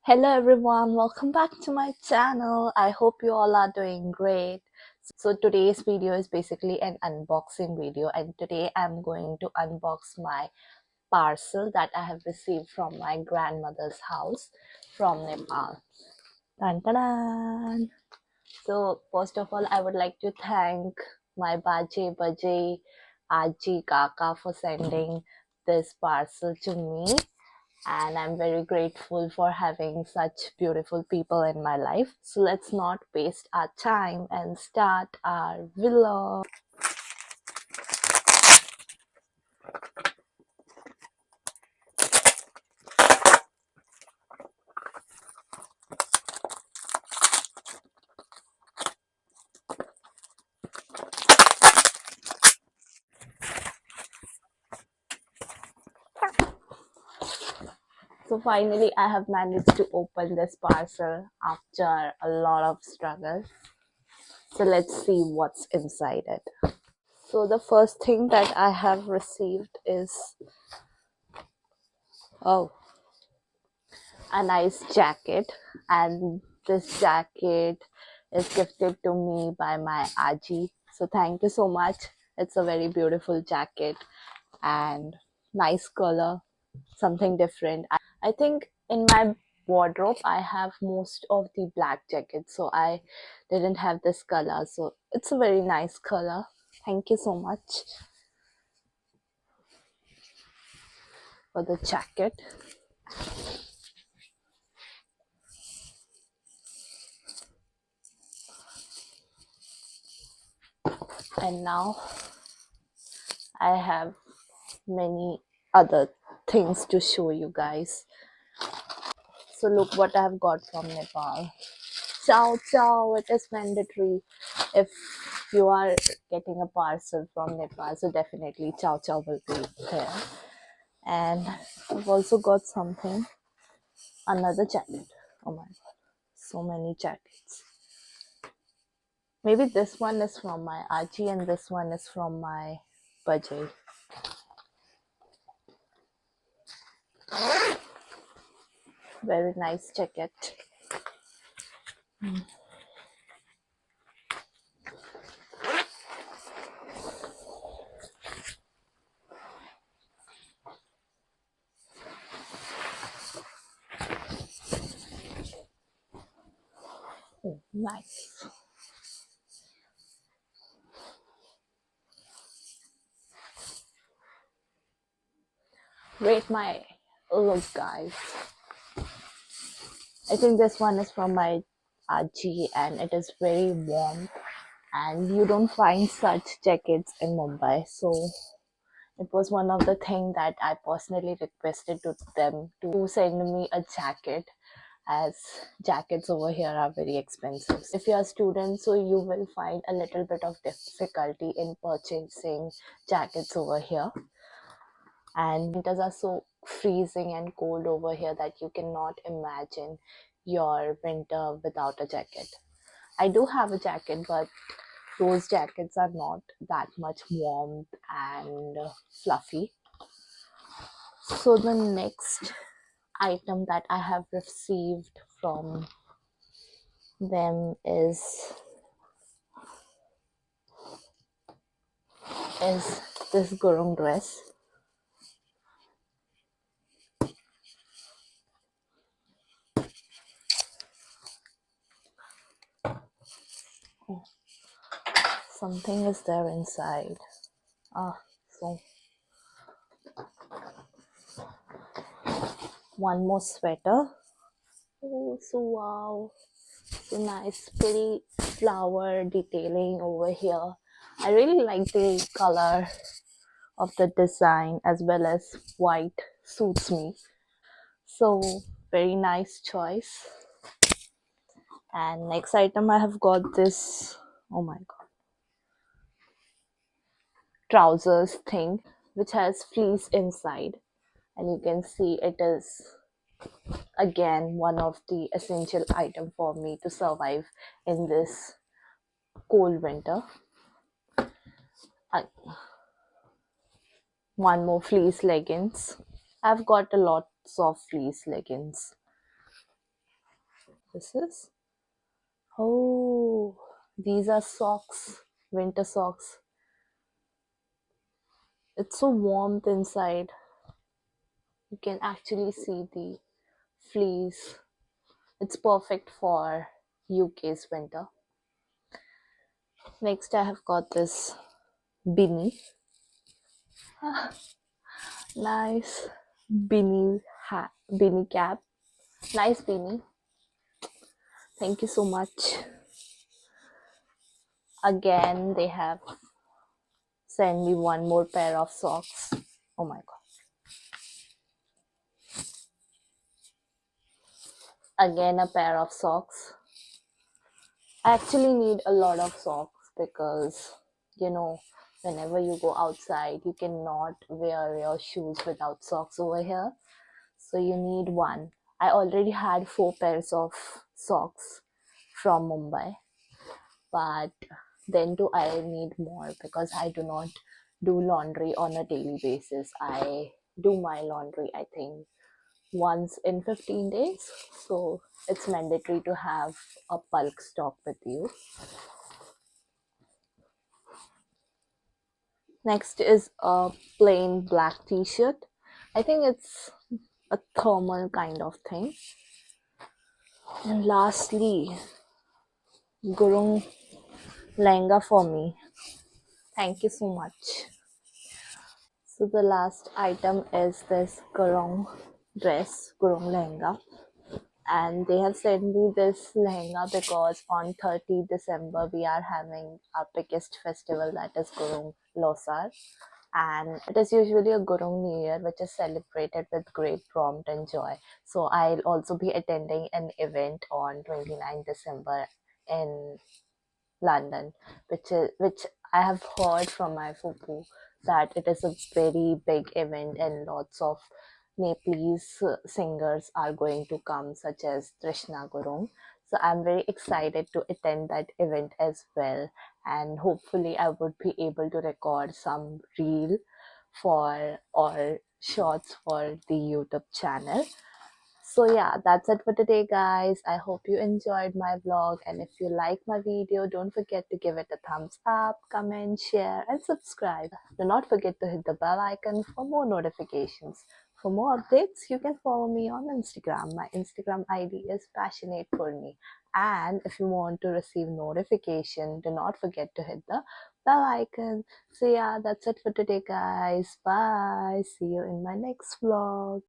Hello everyone, welcome back to my channel. I hope you all are doing great. So today's video is basically an unboxing video, and today I'm going to unbox my parcel that I have received from my grandmother's house from Nepal. Dun, dun, dun. So first of all, I would like to thank my baje, baje, aaji, kaka for sending this parcel to me, and I'm very grateful for having such beautiful people in my life. So let's not waste our time and start our vlog. So finally I have managed to open this parcel after a lot of struggle. So let's see what's inside it. So the first thing that I have received is a nice jacket, and this jacket is gifted to me by my aaji. So thank you so much. It's a very beautiful jacket and nice color, something different. I think in my wardrobe I have most of the black jackets, so I didn't have this color. So it's a very nice color. Thank you so much for the jacket. And now I have many other things to show you guys. So look what I've got from Nepal. Chow chow, it is mandatory if you are getting a parcel from Nepal, so definitely chow chow will be there. And I've also got something, another jacket. Oh my god, so many jackets. Maybe this one is from my aaji and this one is from my baje. Very nice jacket. Oh, nice. Rate my look, guys. I think this one is from my aaji and it is very warm, and you don't find such jackets in Mumbai. So it was one of the things that I personally requested to them to send me a jacket, as jackets over here are very expensive. If you are a student, so you will find a little bit of difficulty in purchasing jackets over here, and winters are so freezing and cold over here that you cannot imagine your winter without a jacket. I do have a jacket, but those jackets are not that much warm and fluffy. So the next item that I have received from them is this gurung dress. Oh, something is there inside. So one more sweater. Oh, so wow, so nice, pretty flower detailing over here. I really like the color of the design, as well as white suits me. So very nice choice. And next item I have got this, oh my god, trousers thing, which has fleece inside, and you can see it is again one of the essential item for me to survive in this cold winter. One more fleece leggings. I've got a lots of fleece leggings. This is, oh, these are socks, winter socks. It's so warm inside. You can actually see the fleece. It's perfect for UK's winter. Next, I have got this beanie. Nice beanie hat, beanie cap. Nice beanie. Thank you so much. Again, they have sent me one more pair of socks. Oh my god. Again, a pair of socks. I actually need a lot of socks because, you know, whenever you go outside, you cannot wear your shoes without socks over here. So you need one. I already had 4 pairs of socks from Mumbai, but then too I need more because I do not do laundry on a daily basis. I do my laundry, I think, once in 15 days. So it's mandatory to have a bulk stock with you. Next is a plain black t-shirt. I think it's a thermal kind of thing. And lastly, Gurung Lehenga for me. Thank you so much. So the last item is this Gurung dress, Gurung Lehenga. And they have sent me this lehenga because on 30 December we are having our biggest festival, that is Gurung Losar, and it is usually a Gurung New Year which is celebrated with great prompt and joy. So I'll also be attending an event on 29 December in London, which I have heard from my fupu that it is a very big event and lots of Nepalese singers are going to come, such as Trishna Gurung. So I'm very excited to attend that event as well, and hopefully I would be able to record some reel for or shorts for the YouTube channel. So yeah, that's it for today, guys. I hope you enjoyed my vlog, and if you like my video, don't forget to give it a thumbs up, comment, share, and subscribe. Do not forget to hit the bell icon for more notifications. For more updates, you can follow me on Instagram. My Instagram ID is passionate for me. And if you want to receive notification, do not forget to hit the bell icon. So yeah, that's it for today, guys. Bye. See you in my next vlog.